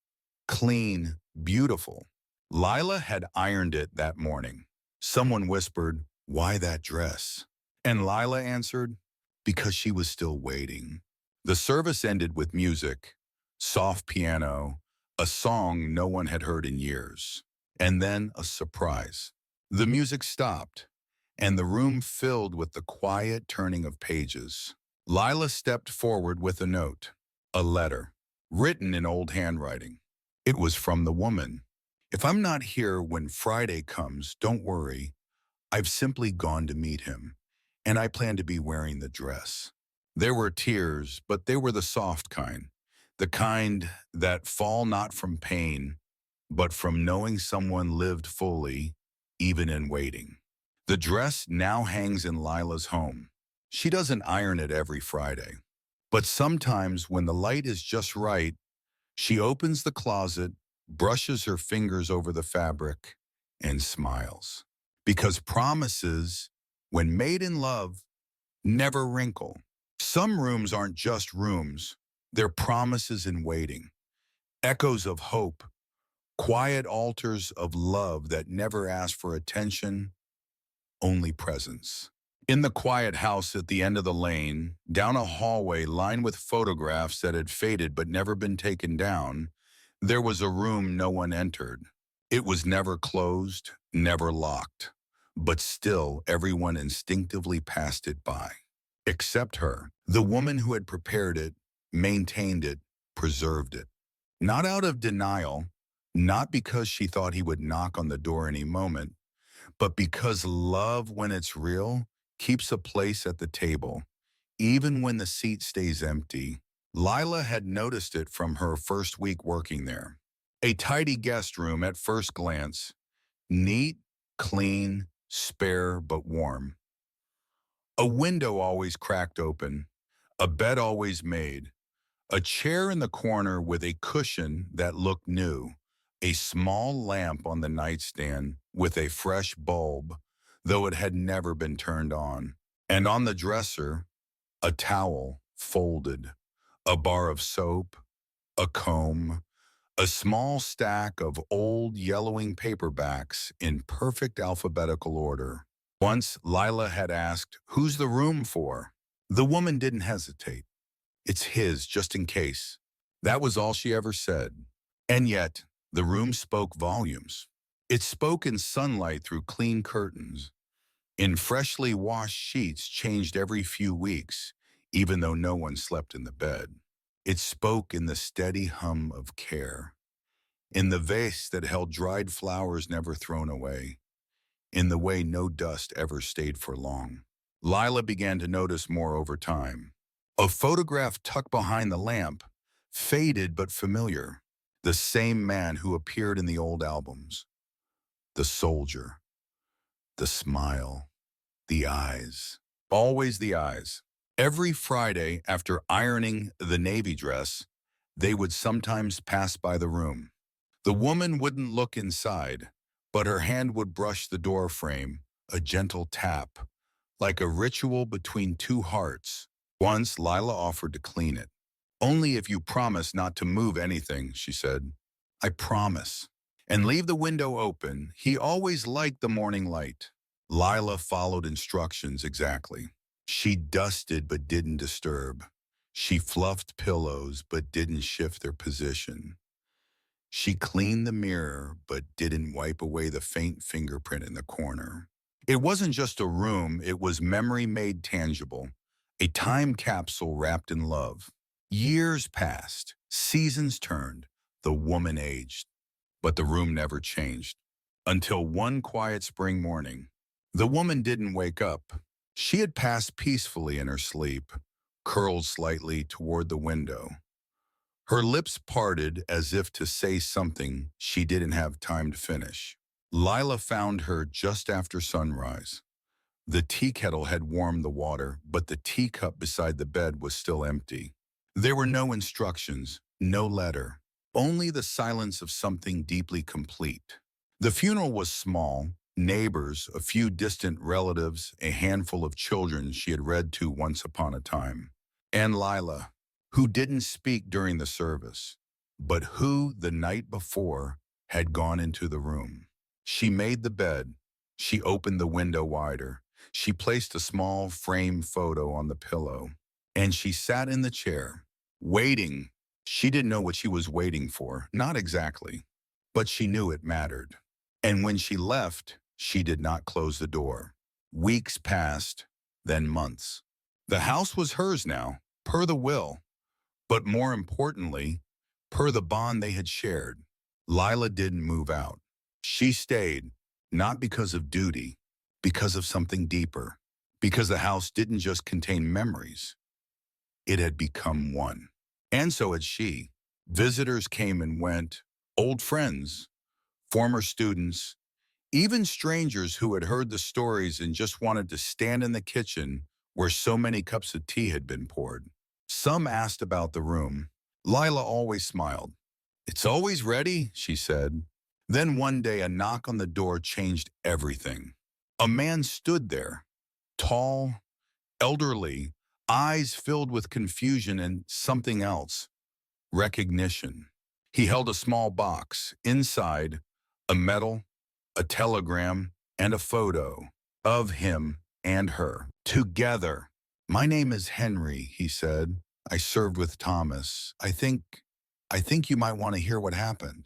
Speaker 1: clean, beautiful. Lila had ironed it that morning. Someone whispered, why that dress? And Lila answered, because she was still waiting. The service ended with music, soft piano, a song no one had heard in years. And then a surprise. The music stopped, and the room filled with the quiet turning of pages. Lila stepped forward with a note, a letter, written in old handwriting. It was from the woman. If I'm not here when Friday comes, don't worry. I've simply gone to meet him, and I plan to be wearing the dress. There were tears, but they were the soft kind, the kind that fall not from pain, but from knowing someone lived fully, even in waiting. The dress now hangs in Lila's home. She doesn't iron it every Friday, but sometimes when the light is just right, she opens the closet, brushes her fingers over the fabric, and smiles. Because promises, when made in love, never wrinkle. Some rooms aren't just rooms, they're promises in waiting, echoes of hope, quiet altars of love that never ask for attention, only presence. In the quiet house at the end of the lane, down a hallway lined with photographs that had faded but never been taken down, there was a room no one entered. It was never closed, never locked, but still everyone instinctively passed it by. Except her, the woman who had prepared it, maintained it, preserved it. Not out of denial, not because she thought he would knock on the door any moment, but because love, when it's real, keeps a place at the table, even when the seat stays empty. Lila had noticed it from her first week working there. A tidy guest room at first glance, neat, clean, spare but warm. A window always cracked open, a bed always made, a chair in the corner with a cushion that looked new, a small lamp on the nightstand with a fresh bulb, though it had never been turned on. And on the dresser, a towel folded, a bar of soap, a comb, A small stack of old yellowing paperbacks in perfect alphabetical order. Once Lila had asked, "Who's the room for?" The woman didn't hesitate. "It's his, just in case." That was all she ever said. And yet, the room spoke volumes. It spoke in sunlight through clean curtains, in freshly washed sheets changed every few weeks, even though no one slept in the bed. It spoke in the steady hum of care, in the vase that held dried flowers never thrown away, in the way no dust ever stayed for long. Lila began to notice more over time. A photograph tucked behind the lamp, faded but familiar. The same man who appeared in the old albums. The soldier, the smile, the eyes. Always the eyes. Every Friday after ironing the navy dress, they would sometimes pass by the room. The woman wouldn't look inside, but her hand would brush the door frame, a gentle tap, like a ritual between two hearts. Once, Lila offered to clean it. "Only if you promise not to move anything," she said. "I promise." "And leave the window open." He always liked the morning light. Lila followed instructions exactly. She dusted but didn't disturb. She fluffed pillows but didn't shift their position. She cleaned the mirror but didn't wipe away the faint fingerprint in the corner. It wasn't just a room, it was memory made tangible, a time capsule wrapped in love. Years passed, seasons turned, the woman aged, but the room never changed. Until one quiet spring morning, the woman didn't wake up. She had passed peacefully in her sleep, curled slightly toward the window. Her lips parted as if to say something she didn't have time to finish. Lila found her just after sunrise. The tea kettle had warmed the water, but the teacup beside the bed was still empty. There were no instructions, no letter, only the silence of something deeply complete. The funeral was small, neighbors, a few distant relatives, a handful of children she had read to once upon a time. And Lila, who didn't speak during the service, but who, the night before, had gone into the room. She made the bed. She opened the window wider. She placed a small frame photo on the pillow. And she sat in the chair, waiting. She didn't know what she was waiting for, not exactly, but she knew it mattered. And when she left, she did not close the door. Weeks passed, then months. The house was hers now, per the will, but more importantly, per the bond they had shared. Lila didn't move out. She stayed, not because of duty, because of something deeper, because the house didn't just contain memories, it had become one. And so had she. Visitors came and went, old friends, former students, even strangers who had heard the stories and just wanted to stand in the kitchen where so many cups of tea had been poured. Some asked about the room. Lila always smiled. "It's always ready," she said. Then one day a knock on the door changed everything. A man stood there, tall, elderly, eyes filled with confusion and something else, recognition. He held a small box. Inside, a medal, a telegram, and a photo of him and her together. "My name is Henry," he said. "I served with Thomas. I think you might want to hear what happened."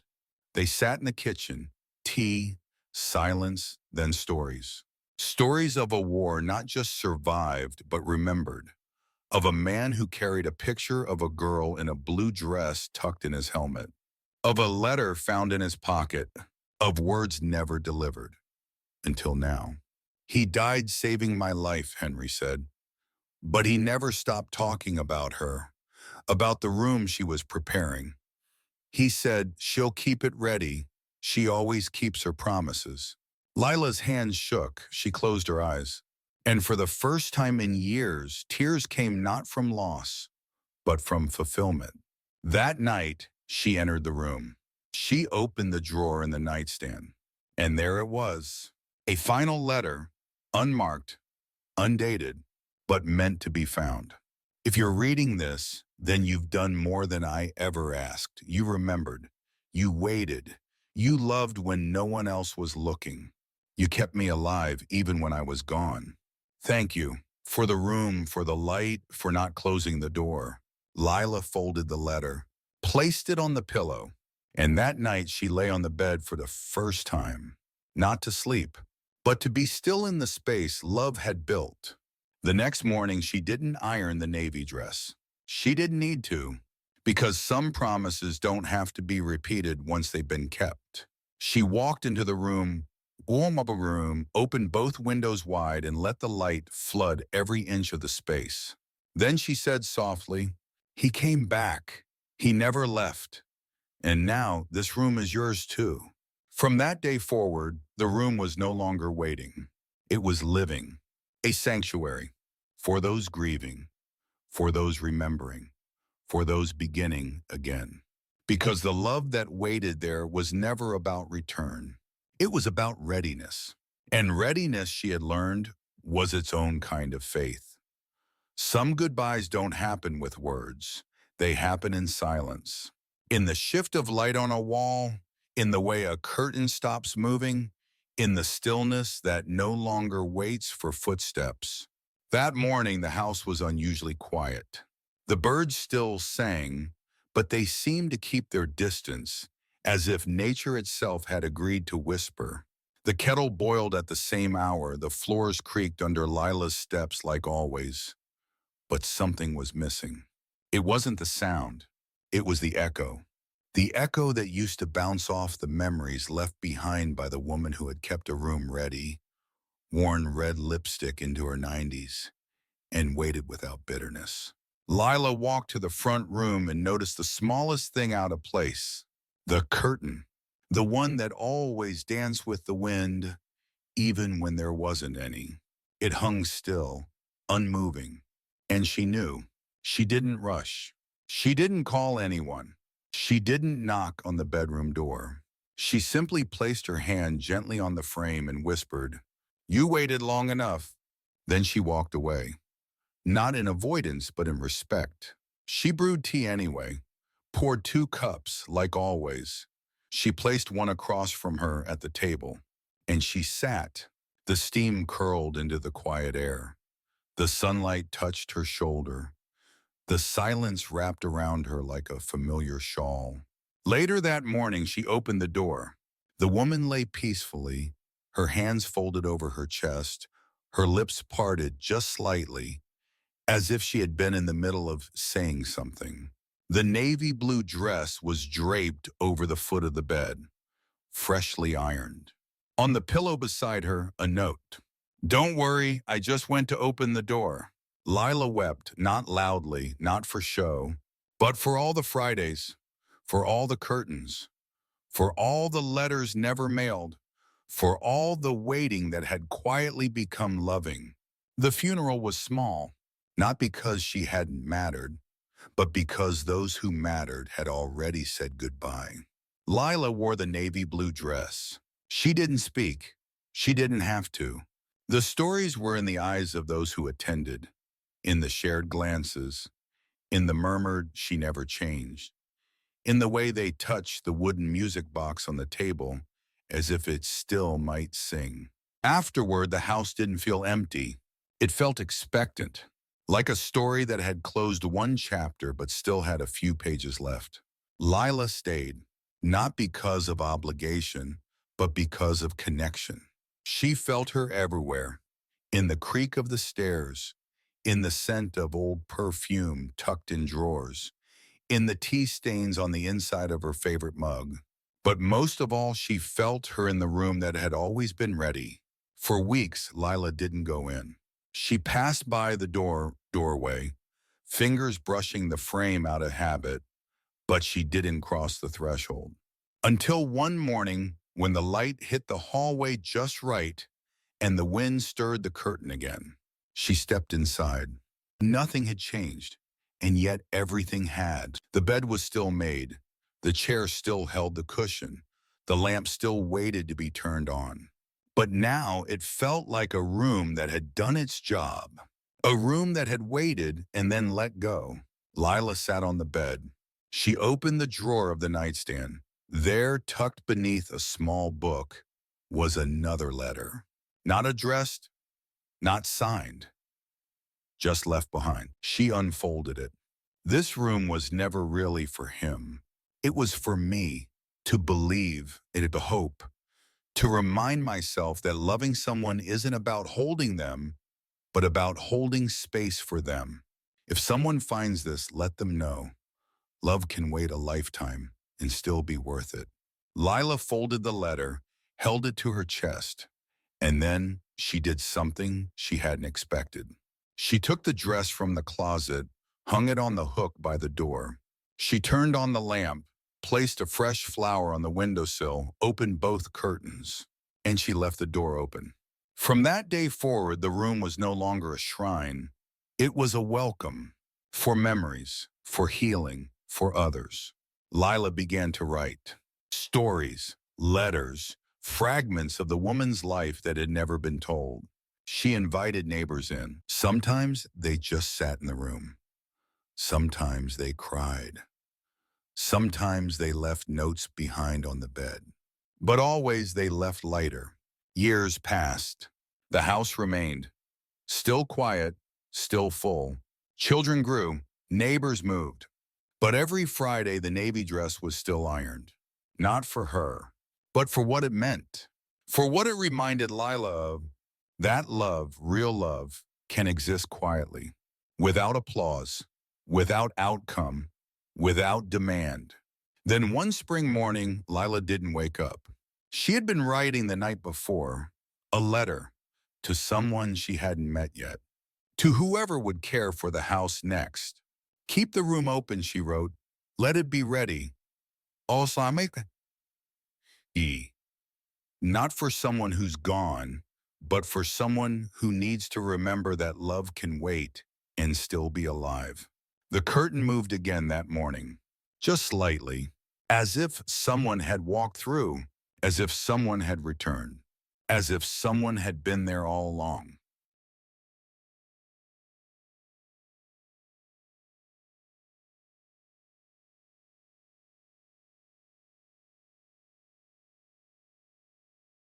Speaker 1: They sat in the kitchen, tea, silence, then stories. Stories of a war not just survived, but remembered. Of a man who carried a picture of a girl in a blue dress tucked in his helmet. Of a letter found in his pocket. Of words never delivered. Until now. "He died saving my life," Henry said. But he never stopped talking about her, about the room she was preparing. He said, "She'll keep it ready. She always keeps her promises." Lila's hands shook. She closed her eyes. And for the first time in years, tears came not from loss, but from fulfillment. That night, she entered the room. She opened the drawer in the nightstand. And there it was, a final letter, unmarked, undated, but meant to be found. If you're reading this, then you've done more than I ever asked. You remembered. You waited. You loved when no one else was looking. You kept me alive even when I was gone. Thank you. For the room, for the light, for not closing the door. Lila folded the letter, placed it on the pillow, and that night she lay on the bed for the first time. Not to sleep, but to be still in the space love had built. The next morning she didn't iron the navy dress. She didn't need to, because some promises don't have to be repeated once they've been kept. She walked into the room, warm up a room, opened both windows wide and let the light flood every inch of the space. Then she said softly, "He came back. He never left. And now this room is yours too." From that day forward, the room was no longer waiting. It was living, a sanctuary for those grieving, for those remembering, for those beginning again. Because the love that waited there was never about return. It was about readiness. And readiness, she had learned, was its own kind of faith. Some goodbyes don't happen with words. They happen in silence. In the shift of light on a wall, in the way a curtain stops moving, in the stillness that no longer waits for footsteps. That morning, the house was unusually quiet. The birds still sang, but they seemed to keep their distance, as if nature itself had agreed to whisper. The kettle boiled at the same hour, the floors creaked under Lila's steps like always. But something was missing. It wasn't the sound. It was the echo. The echo that used to bounce off the memories left behind by the woman who had kept a room ready, worn red lipstick into her 90s, and waited without bitterness. Lila walked to the front room and noticed the smallest thing out of place. The curtain. The one that always danced with the wind, even when there wasn't any. It hung still, unmoving. And she knew. She didn't rush. She didn't call anyone. She didn't knock on the bedroom door. She simply placed her hand gently on the frame and whispered, "You waited long enough." Then she walked away. Not in avoidance, but in respect. She brewed tea anyway, poured 2 cups, like always. She placed one across from her at the table, and she sat. The steam curled into the quiet air. The sunlight touched her shoulder. The silence wrapped around her like a familiar shawl. Later that morning, she opened the door. The woman lay peacefully, her hands folded over her chest, her lips parted just slightly, as if she had been in the middle of saying something. The navy blue dress was draped over the foot of the bed, freshly ironed. On the pillow beside her, a note. "Don't worry, I just went to open the door." Lila wept, not loudly, not for show, but for all the Fridays, for all the curtains, for all the letters never mailed, for all the waiting that had quietly become loving. The funeral was small, not because she hadn't mattered, but because those who mattered had already said goodbye. Lila wore the navy blue dress. She didn't speak. She didn't have to. The stories were in the eyes of those who attended, in the shared glances, in the murmured "she never changed," in the way they touched the wooden music box on the table as if it still might sing. Afterward, the house didn't feel empty. It felt expectant, like a story that had closed one chapter but still had a few pages left. Lila stayed, not because of obligation, but because of connection. She felt her everywhere, in the creak of the stairs, in the scent of old perfume tucked in drawers, in the tea stains on the inside of her favorite mug. But most of all, she felt her in the room that had always been ready. For weeks, Lila didn't go in. She passed by the doorway, fingers brushing the frame out of habit, but she didn't cross the threshold. Until one morning, when the light hit the hallway just right and the wind stirred the curtain again. She stepped inside. Nothing had changed, and yet everything had. The bed was still made. The chair still held the cushion. The lamp still waited to be turned on. But now it felt like a room that had done its job. A room that had waited and then let go. Lila sat on the bed. She opened the drawer of the nightstand. There, tucked beneath a small book, was another letter. Not addressed, not signed, just left behind. She unfolded it. This room was never really for him. It was for me, to believe, to hope, to remind myself that loving someone isn't about holding them, but about holding space for them. If someone finds this, let them know. Love can wait a lifetime and still be worth it. Lila folded the letter, held it to her chest, and then she did something she hadn't expected. She took the dress from the closet, hung it on the hook by the door. She turned on the lamp, placed a fresh flower on the windowsill, opened both curtains, and she left the door open. From that day forward, the room was no longer a shrine. It was a welcome for memories, for healing, for others. Lila began to write stories, letters, fragments of the woman's life that had never been told. She invited neighbors in. Sometimes they just sat in the room. Sometimes they cried. Sometimes they left notes behind on the bed. But always they left lighter. Years passed. The house remained. Still quiet, still full. Children grew. Neighbors moved. But every Friday the navy dress was still ironed. Not for her, but for what it meant. For what it reminded Lila of. That love, real love, can exist quietly, without applause, without outcome, without demand. Then one spring morning, Lila didn't wake up. She had been writing the night before, a letter to someone she hadn't met yet, to whoever would care for the house next. Keep the room open, she wrote. Let it be ready. Also, I make not for someone who's gone, but for someone who needs to remember that love can wait and still be alive. The curtain moved again that morning, just slightly, as if someone had walked through, as if someone had returned, as if someone had been there all along.